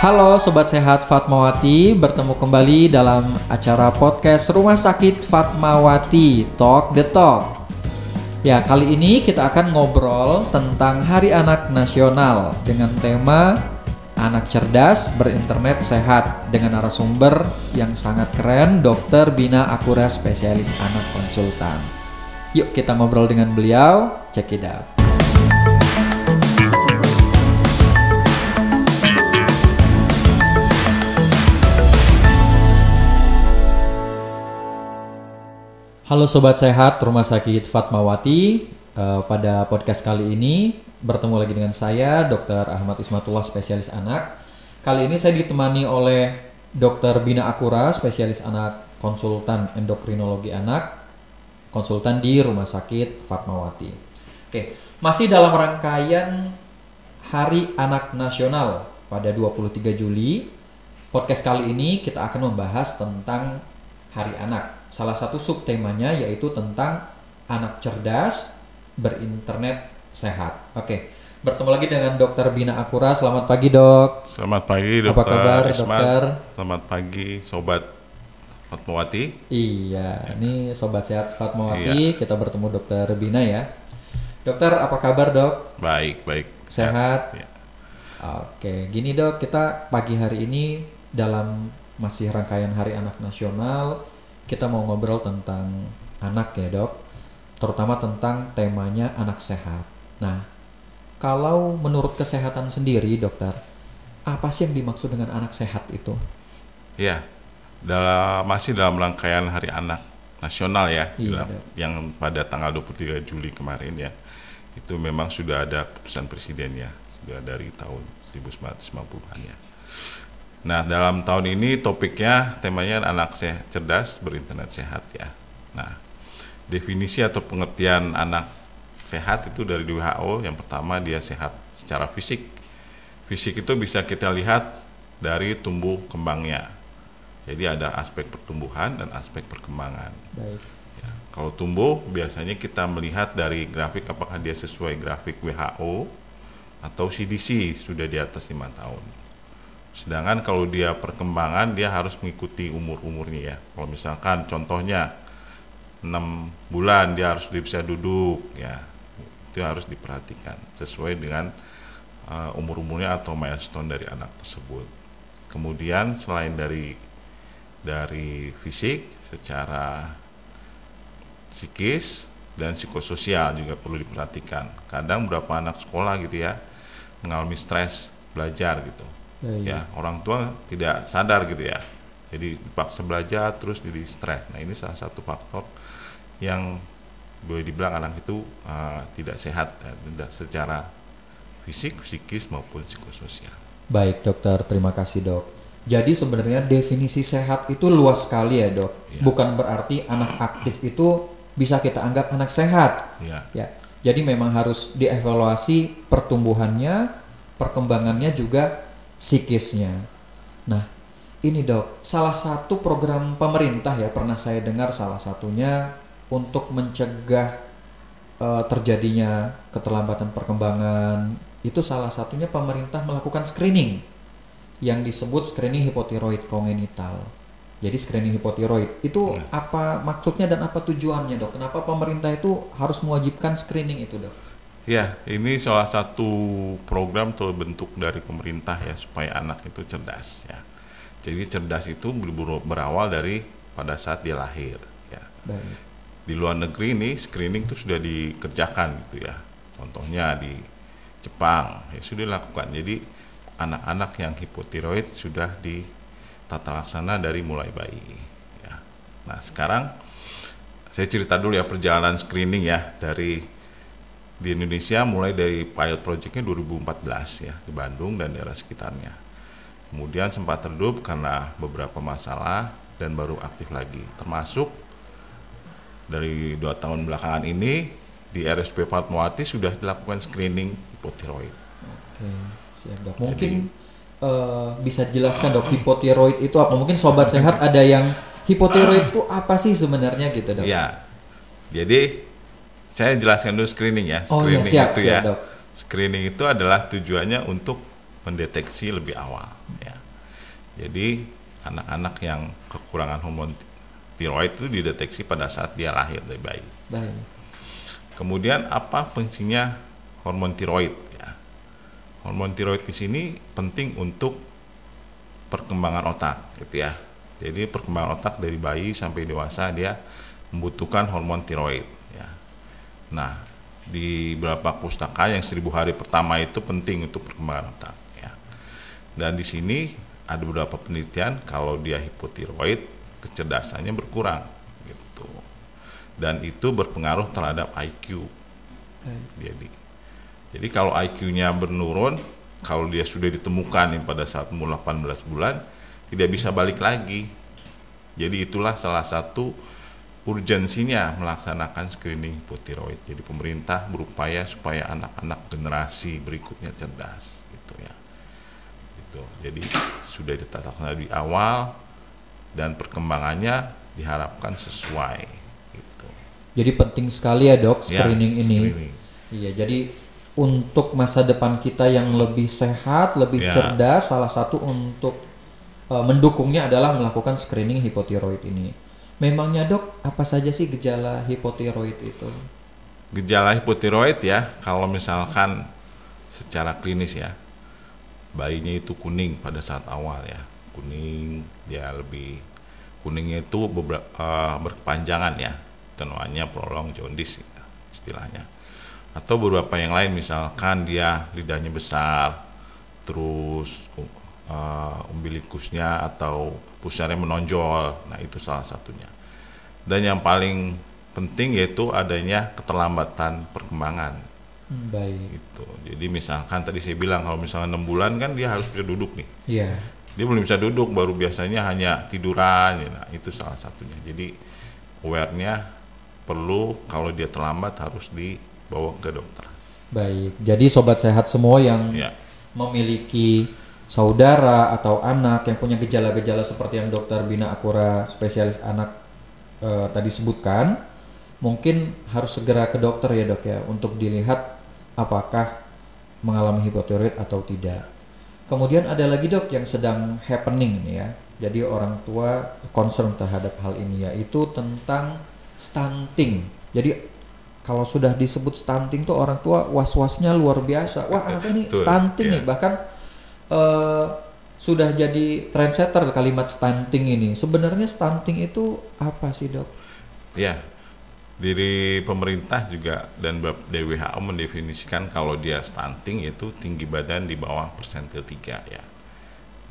Halo Sobat Sehat Fatmawati, bertemu kembali dalam acara podcast Rumah Sakit Fatmawati, Talk the Talk. Ya, kali ini kita akan ngobrol tentang Hari Anak Nasional dengan tema Anak Cerdas Berinternet Sehat dengan narasumber yang sangat keren, Dr. Bina Akura, spesialis anak konsultan. Yuk kita ngobrol dengan beliau, check it out. Halo Sobat Sehat Rumah Sakit Fatmawati, pada podcast kali ini bertemu lagi dengan saya Dr. Ahmad Ismatullah, spesialis anak. Kali ini saya ditemani oleh Dr. Bina Akura, spesialis anak konsultan endokrinologi anak, konsultan di Rumah Sakit Fatmawati. Oke, masih dalam rangkaian Hari Anak Nasional pada 23 Juli. Podcast kali ini kita akan membahas tentang Hari Anak. Salah satu subtemanya yaitu tentang anak cerdas berinternet sehat. Oke, bertemu lagi dengan Dr. Bina Akura. Selamat pagi, Dok. Selamat pagi, Dr. Apa kabar, Ismat. Dokter? Selamat pagi, Sobat Fatmawati. Iya, ini Sobat Sehat Fatmawati. Kita bertemu Dr. Bina ya. Dokter, apa kabar, Dok? Baik. Sehat? Ya. Oke, gini Dok, kita pagi hari ini dalam masih rangkaian Hari Anak Nasional, kita mau ngobrol tentang anak ya Dok, terutama tentang temanya anak sehat. Nah, kalau menurut kesehatan sendiri Dokter, apa sih yang dimaksud dengan anak sehat itu? Ya, masih dalam rangkaian Hari Anak Nasional ya, Iya, yang pada tanggal 23 Juli kemarin ya, itu memang sudah ada keputusan Presiden ya, sudah dari tahun 1990-an ya. Nah, dalam tahun ini topiknya, temanya anak cerdas berinternet sehat ya. Nah, definisi atau pengertian anak sehat itu dari WHO, yang pertama dia sehat secara fisik. Fisik itu bisa kita lihat dari tumbuh kembangnya. Jadi ada aspek pertumbuhan dan aspek perkembangan. Baik. Ya, kalau tumbuh biasanya kita melihat dari grafik apakah dia sesuai grafik WHO atau CDC sudah di atas 5 tahun. Sedangkan kalau dia perkembangan, dia harus mengikuti umurnya ya. Kalau misalkan contohnya 6 bulan dia harus bisa duduk ya, itu harus diperhatikan sesuai dengan umurnya atau milestone dari anak tersebut. Kemudian selain dari fisik, secara psikis dan psikososial juga perlu diperhatikan. Kadang beberapa anak sekolah gitu ya mengalami stres belajar gitu. Ya, orang tua tidak sadar gitu ya, jadi dipaksa belajar terus jadi stres. Nah, ini salah satu faktor yang boleh dibilang anak itu tidak sehat ya, secara fisik, psikis maupun psikososial. Baik Dokter, terima kasih Dok. Jadi sebenarnya definisi sehat itu luas sekali ya Dok. Ya. Bukan berarti anak aktif itu bisa kita anggap anak sehat. Ya. Jadi memang harus dievaluasi pertumbuhannya, perkembangannya juga psikisnya. Nah, ini Dok, salah satu program pemerintah ya, pernah saya dengar salah satunya untuk mencegah terjadinya keterlambatan perkembangan, itu salah satunya pemerintah melakukan screening yang disebut screening hipotiroid kongenital. Jadi screening hipotiroid itu apa maksudnya dan apa tujuannya Dok? Kenapa pemerintah itu harus mewajibkan screening itu Dok? Ya, ini salah satu program atau bentuk dari pemerintah ya, supaya anak itu cerdas ya. Jadi cerdas itu berawal dari pada saat dia lahir ya. Baik. Di luar negeri ini screening itu sudah dikerjakan gitu ya. Contohnya di Jepang ya sudah dilakukan. Jadi anak-anak yang hipotiroid sudah ditata laksana dari mulai bayi ya. Nah, sekarang saya cerita dulu ya perjalanan screening ya di Indonesia, mulai dari pilot projectnya 2014 ya, di Bandung dan daerah sekitarnya. Kemudian sempat redup karena beberapa masalah dan baru aktif lagi. Termasuk dari 2 tahun belakangan ini di RSUP Fatmawati sudah dilakukan screening hipotiroid. Oke, siap Dok. Mungkin bisa dijelaskan Dok, hipotiroid itu apa? Mungkin Sobat Sehat ada yang hipotiroid itu apa sih sebenarnya gitu Dok? Ya, jadi saya jelaskan dulu screening ya. Screening siap, Dok. Screening itu adalah tujuannya untuk mendeteksi lebih awal ya. Jadi anak-anak yang kekurangan hormon tiroid itu dideteksi pada saat dia lahir dari bayi. Baik. Kemudian apa fungsinya hormon tiroid? Ya. Hormon tiroid di sini penting untuk perkembangan otak, gitu ya. Jadi perkembangan otak dari bayi sampai dewasa dia membutuhkan hormon tiroid. Ya. Nah, di beberapa pustaka yang 1000 hari pertama itu penting untuk perkembangan otak. Ya. Dan di sini ada beberapa penelitian kalau dia hipotiroid kecerdasannya berkurang, gitu. Dan itu berpengaruh terhadap IQ. Jadi kalau IQ-nya menurun, kalau dia sudah ditemukan pada saat umur 18 bulan, tidak bisa balik lagi. Jadi itulah salah satu urgensinya melaksanakan screening hipotiroid. Jadi pemerintah berupaya supaya anak-anak generasi berikutnya cerdas, gitu ya. Gitu. Jadi sudah ditetapkan di awal dan perkembangannya diharapkan sesuai. Gitu. Jadi penting sekali ya dok screening ini. Screening. Iya, jadi untuk masa depan kita yang lebih sehat, lebih cerdas, salah satu untuk mendukungnya adalah melakukan screening hipotiroid ini. Memangnya dok, apa saja sih gejala hipotiroid itu? Gejala hipotiroid ya, kalau misalkan secara klinis ya, bayinya itu kuning pada saat awal ya, kuning, dia lebih kuningnya itu berkepanjangan ya, itu namanya prolong jaundice ya, istilahnya. Atau beberapa yang lain, misalkan dia lidahnya besar, terus umbilikusnya atau pusarnya menonjol, nah itu salah satunya. Dan yang paling penting yaitu adanya keterlambatan perkembangan. Baik. Gitu. Jadi misalkan tadi saya bilang kalau misalnya 6 bulan kan dia harus bisa duduk nih. Iya. Dia belum bisa duduk, baru biasanya hanya tiduran, ya. Nah itu salah satunya. Jadi aware-nya perlu, kalau dia terlambat harus dibawa ke dokter. Baik, jadi sobat sehat semua yang memiliki saudara atau anak yang punya gejala-gejala seperti yang Dokter Bina Akura spesialis anak tadi sebutkan, mungkin harus segera ke dokter ya dok ya, untuk dilihat apakah mengalami hipotiroid atau tidak. Kemudian ada lagi dok yang sedang happening ya, jadi orang tua concern terhadap hal ini, yaitu tentang stunting. Jadi kalau sudah disebut stunting tuh orang tua was-wasnya luar biasa. Wah anaknya ini stunting nih, bahkan sudah jadi trendsetter kalimat stunting ini. Sebenarnya stunting itu apa sih dok? Ya, dari pemerintah juga dan dari WHO mendefinisikan kalau dia stunting itu tinggi badan di bawah persentil 3 ya.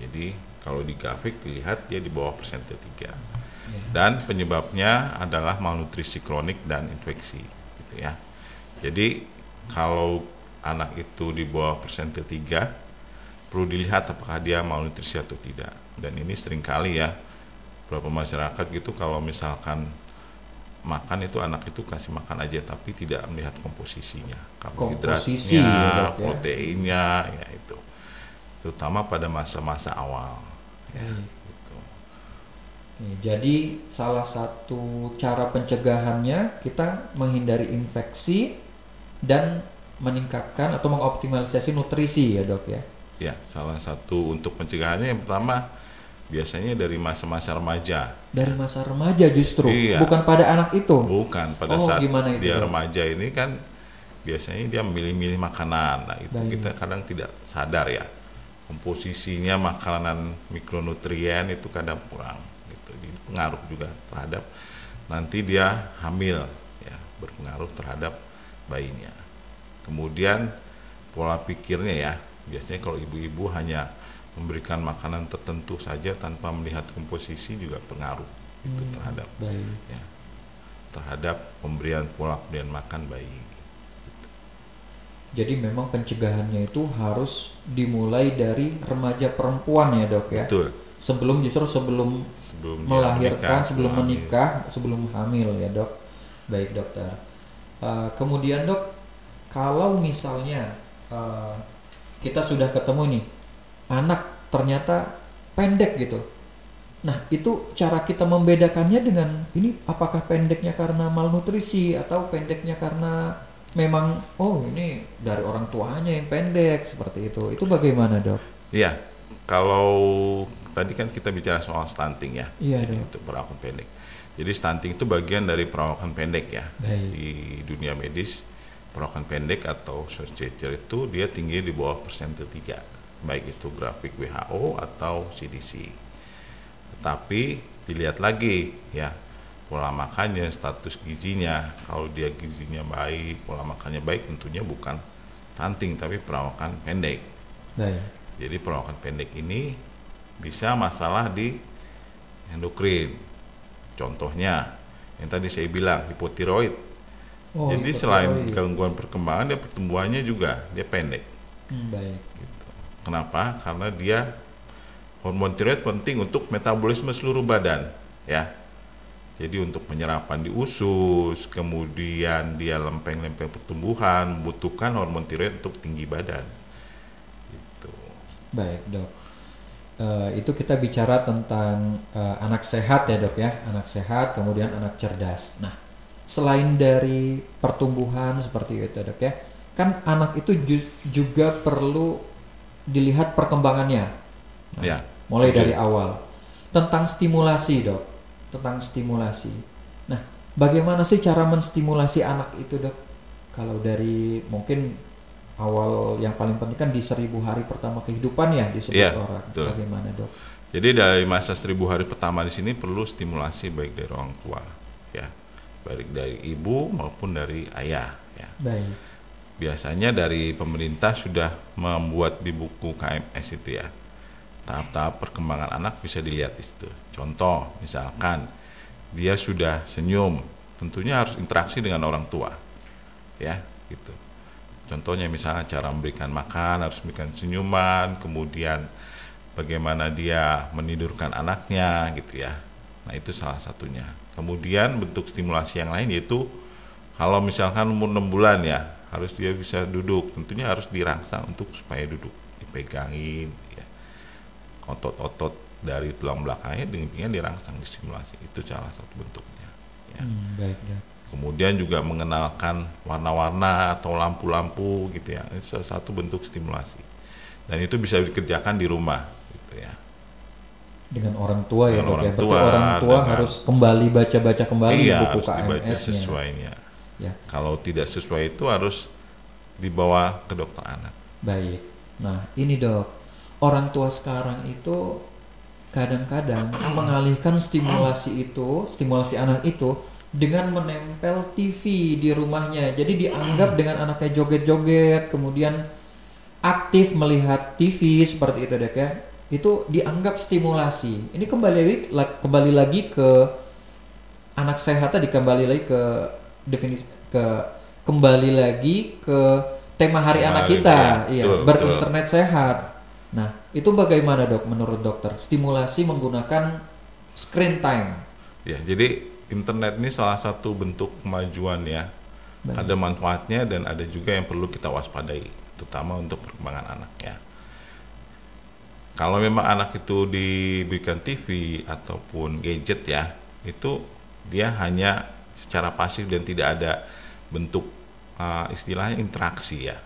Jadi kalau di grafik dilihat dia di bawah persentil 3. Dan penyebabnya adalah malnutrisi kronik dan infeksi gitu ya. Jadi kalau anak itu di bawah persentil 3, perlu dilihat apakah dia malnutrisi atau tidak. Dan ini seringkali ya, beberapa masyarakat gitu kalau misalkan makan itu anak itu kasih makan aja tapi tidak melihat komposisinya, karbohidratnya, proteinnya, ya itu. Terutama pada masa-masa awal. Ya, gitu. Jadi salah satu cara pencegahannya kita menghindari infeksi dan meningkatkan atau mengoptimalisasi nutrisi ya dok ya. Ya, salah satu untuk pencegahannya yang pertama biasanya dari masa-masa remaja. Dari masa remaja justru, bukan pada anak itu? Bukan, pada saat dia remaja ini kan biasanya dia milih-milih makanan. Nah itu kita kadang tidak sadar ya, komposisinya makanan mikronutrien itu kadang kurang. Gitu. Jadi pengaruh juga terhadap nanti dia hamil, ya, berpengaruh terhadap bayinya. Kemudian pola pikirnya ya, biasanya kalau ibu-ibu hanya memberikan makanan tertentu saja tanpa melihat komposisi juga pengaruh itu terhadap ya, terhadap pola pemberian makan bayi. Gitu. Jadi memang pencegahannya itu harus dimulai dari remaja perempuan ya dok ya. Betul. Sebelum melahirkan, sebelum menikah, sebelum hamil ya dok. Baik dokter. Kemudian dok, kalau misalnya kita sudah ketemu nih anak ternyata pendek gitu. Nah itu cara kita membedakannya dengan ini, apakah pendeknya karena malnutrisi atau pendeknya karena memang ini dari orang tuanya yang pendek seperti itu. Itu bagaimana dok? Iya, kalau tadi kan kita bicara soal stunting ya. Iya, Jadi untuk perawakan pendek. Jadi stunting itu bagian dari perawakan pendek ya. Baik. Di dunia medis perawakan pendek atau short stature itu dia tinggi di bawah persentil 3, baik itu grafik WHO atau CDC. Tetapi dilihat lagi ya, pola makannya, status gizinya. Kalau dia gizinya baik, pola makannya baik, tentunya bukan stunting tapi perawakan pendek. Baik. Jadi perawakan pendek ini bisa masalah di endokrin. Contohnya yang tadi saya bilang hipotiroid. Jadi selain gangguan perkembangan, dia pertumbuhannya juga dia pendek. Baik. Gitu. Kenapa? Karena dia hormon tiroid penting untuk metabolisme seluruh badan, ya. Jadi untuk penyerapan di usus, kemudian dia lempeng-lempeng pertumbuhan membutuhkan hormon tiroid untuk tinggi badan. Gitu. Baik, Dok. Itu kita bicara tentang anak sehat ya, Dok ya. Anak sehat, kemudian anak cerdas. Nah, selain dari pertumbuhan seperti itu, Dok ya, kan anak itu juga perlu dilihat perkembangannya. Nah, Ya, mulai dari awal. Tentang stimulasi, Dok. Tentang stimulasi. Nah, bagaimana sih cara menstimulasi anak itu, Dok? Kalau dari mungkin awal yang paling penting kan di 1000 hari pertama kehidupan ya disebut orang. Betul. Bagaimana, Dok? Jadi dari masa 1000 hari pertama di sini perlu stimulasi baik dari orang tua, ya, baik dari ibu maupun dari ayah, ya. Baik. Biasanya dari pemerintah sudah membuat di buku KMS itu ya, tahap-tahap perkembangan anak bisa dilihat di situ. Contoh, misalkan dia sudah senyum, tentunya harus interaksi dengan orang tua, ya, gitu. Contohnya misalnya cara memberikan makan, harus memberikan senyuman, kemudian bagaimana dia menidurkan anaknya gitu ya. Nah itu salah satunya. Kemudian bentuk stimulasi yang lain yaitu kalau misalkan umur 6 bulan ya, harus dia bisa duduk, tentunya harus dirangsang untuk supaya duduk, dipegangin ya. Otot-otot dari tulang belakangnya dengan dirangsang, distimulasi, itu salah satu bentuknya ya. Baik, Dok. Kemudian juga mengenalkan warna-warna atau lampu-lampu gitu ya, itu salah satu bentuk stimulasi. Dan itu bisa dikerjakan di rumah gitu ya. Dengan orang tua ya, Dok ya. Berarti tua, orang tua harus kembali baca-baca kembali buku harus dibaca KMS-nya. sesuainya. Ya. Kalau tidak sesuai itu harus dibawa ke dokter anak. Baik. Nah, ini, Dok. Orang tua sekarang itu kadang-kadang mengalihkan stimulasi anak itu dengan menempel TV di rumahnya. Jadi dianggap dengan anaknya joget-joget, kemudian aktif melihat TV seperti itu, Dok ya. Itu dianggap stimulasi. Ini kembali lagi ke anak sehat tadi, kembali lagi ke definisi, kembali lagi ke tema hari anak kita, ya, iya, betul, berinternet sehat. Nah, itu bagaimana, Dok, menurut dokter? Stimulasi menggunakan screen time. Ya, jadi internet ini salah satu bentuk kemajuan ya. Baik. Ada manfaatnya dan ada juga yang perlu kita waspadai, terutama untuk perkembangan anak ya. Kalau memang anak itu diberikan TV ataupun gadget ya, itu dia hanya secara pasif dan tidak ada bentuk istilahnya interaksi ya.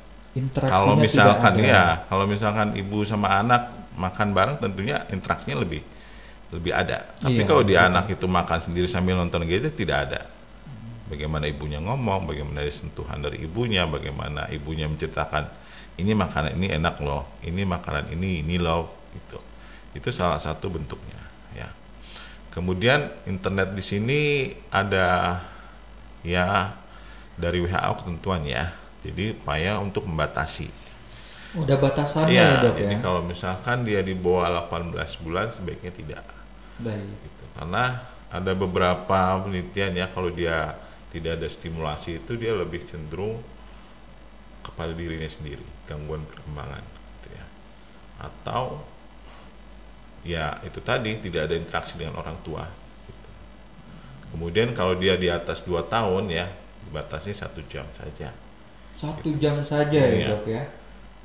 Kalau misalkan kalau misalkan ibu sama anak makan bareng, tentunya interaksinya lebih ada. Tapi kalau dia anak itu makan sendiri sambil nonton gadget, tidak ada. Bagaimana ibunya ngomong, bagaimana sentuhan dari ibunya, bagaimana ibunya menceritakan ini makanan ini enak loh, ini makanan ini loh, gitu. Itu salah satu bentuknya ya. Kemudian internet di sini ada ya dari WHO ketentuan ya. Jadi upaya untuk membatasi. Udah batasannya ya, Dok ya. Jadi kalau misalkan dia di bawah 18 bulan sebaiknya tidak. Baik. Gitu. Karena ada beberapa penelitian ya, kalau dia tidak ada stimulasi itu dia lebih cenderung kepada dirinya sendiri, gangguan perkembangan gitu ya. Atau ya itu tadi tidak ada interaksi dengan orang tua gitu. Kemudian kalau dia di atas 2 tahun ya, dibatasi 1 jam saja. 1 jam saja ya, Dok ya.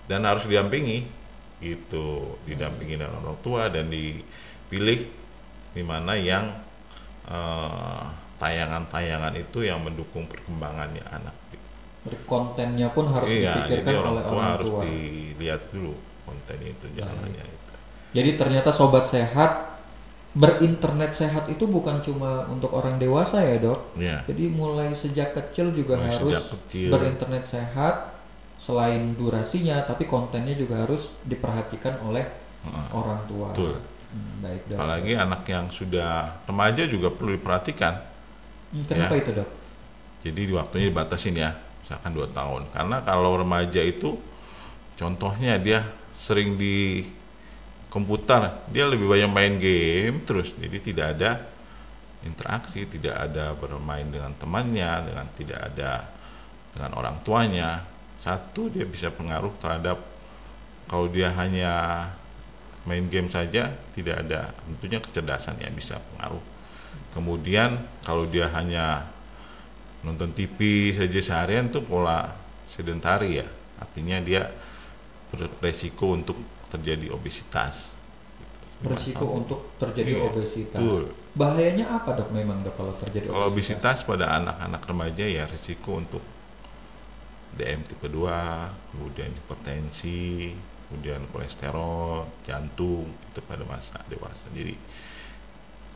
Dan harus didampingi gitu, didampingi dengan orang tua dan dipilih di mana yang tayangan-tayangan itu yang mendukung perkembangannya anak. Kontennya pun harus dipikirkan jadi oleh orang tua. Harus dilihat dulu kontennya itu, jalannya itu. Jadi ternyata sobat sehat, berinternet sehat itu bukan cuma untuk orang dewasa ya dok. Yeah. Jadi mulai sejak kecil juga harus berinternet sehat. Selain durasinya, tapi kontennya juga harus diperhatikan oleh orang tua. Betul. Baik dok. Apalagi anak yang sudah remaja juga perlu diperhatikan. Kenapa itu dok? Jadi waktunya dibatasin ya, misalkan 2 tahun. Karena kalau remaja itu, contohnya dia sering di komputer, dia lebih banyak main game terus. Jadi tidak ada interaksi, tidak ada bermain dengan temannya, tidak ada dengan orang tuanya. Satu, dia bisa pengaruh terhadap, kalau dia hanya main game saja, tidak ada tentunya kecerdasan ya, bisa pengaruh. Kemudian kalau dia hanya nonton TV saja seharian, itu pola sedentari ya, artinya dia beresiko untuk terjadi obesitas. Beresiko untuk terjadi obesitas. Bahayanya apa dok memang dok kalau terjadi obesitas? Kalau obesitas pada anak-anak remaja ya risiko untuk DM tipe 2, kemudian hipertensi, kemudian kolesterol, jantung, itu pada masa dewasa. Jadi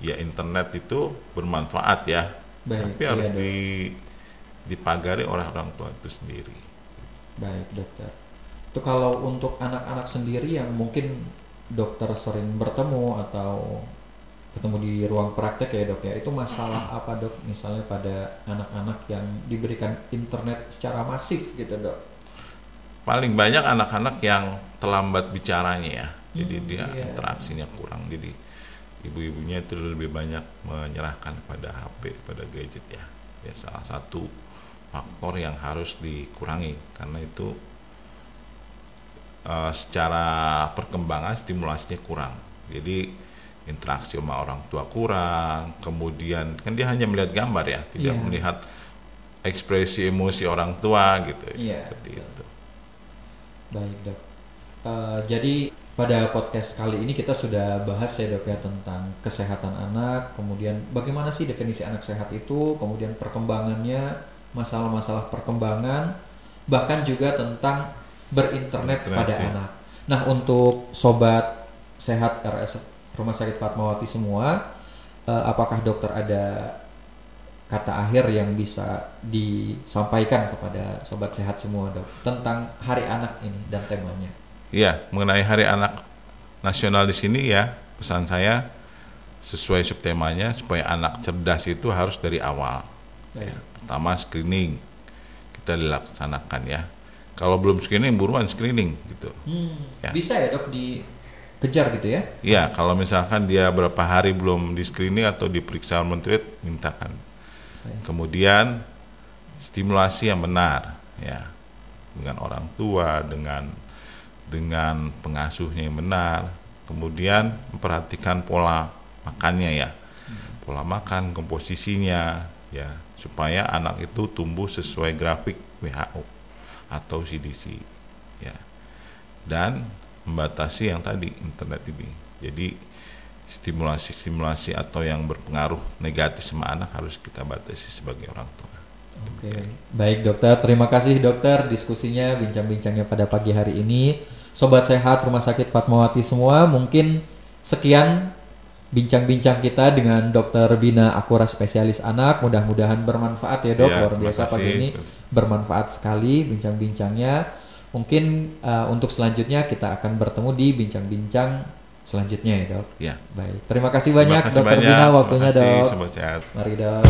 ya internet itu bermanfaat ya, tapi harus dipagari oleh orang tua itu sendiri. Baik dokter. Itu kalau untuk anak-anak sendiri yang mungkin dokter sering bertemu atau ketemu di ruang praktek ya dok ya, itu masalah apa dok misalnya pada anak-anak yang diberikan internet secara masif gitu dok? Paling banyak anak-anak yang terlambat bicaranya ya, jadi dia interaksinya kurang, jadi ibu-ibunya itu lebih banyak menyerahkan pada HP, pada gadget ya. Ya salah satu faktor yang harus dikurangi, karena itu secara perkembangan stimulasinya kurang, jadi interaksi sama orang tua kurang, kemudian kan dia hanya melihat gambar ya, tidak melihat ekspresi emosi orang tua gitu, seperti itu. Baik dok, jadi pada podcast kali ini kita sudah bahas ya dok ya tentang kesehatan anak, kemudian bagaimana sih definisi anak sehat itu, kemudian perkembangannya, masalah-masalah perkembangan, bahkan juga tentang berinternet pada anak. Nah untuk sobat sehat RS Rumah Sakit Fatmawati semua, apakah dokter ada kata akhir yang bisa disampaikan kepada sobat sehat semua dok tentang Hari Anak ini dan temanya? Iya, mengenai Hari Anak Nasional di sini ya, pesan saya sesuai subtemanya supaya anak cerdas itu harus dari awal. Ya, pertama screening kita dilaksanakan ya. Kalau belum screening buruan screening gitu. Ya. Bisa ya dok dikejar gitu ya? Iya, kalau misalkan dia berapa hari belum di screening atau diperiksa menteri, mintakan. Kemudian stimulasi yang benar ya, dengan orang tua, dengan pengasuhnya yang benar. Kemudian memperhatikan pola makannya ya, pola makan, komposisinya ya, supaya anak itu tumbuh sesuai grafik WHO atau CDC ya, dan membatasi yang tadi internet ini. Jadi stimulasi atau yang berpengaruh negatif sama anak harus kita batasi sebagai orang tua. Oke, baik dokter, terima kasih dokter diskusinya, bincang-bincangnya pada pagi hari ini. Sobat sehat Rumah Sakit Fatmawati semua, mungkin sekian bincang-bincang kita dengan Dr. Bina Akura, spesialis anak. Mudah-mudahan bermanfaat ya dok, luar biasa pagi ini, bermanfaat sekali bincang-bincangnya. Mungkin untuk selanjutnya kita akan bertemu di bincang-bincang selanjutnya ya dok. Ya. Baik, terima kasih banyak Dr. Bina waktunya dok. Sobat sehat. Mari dok.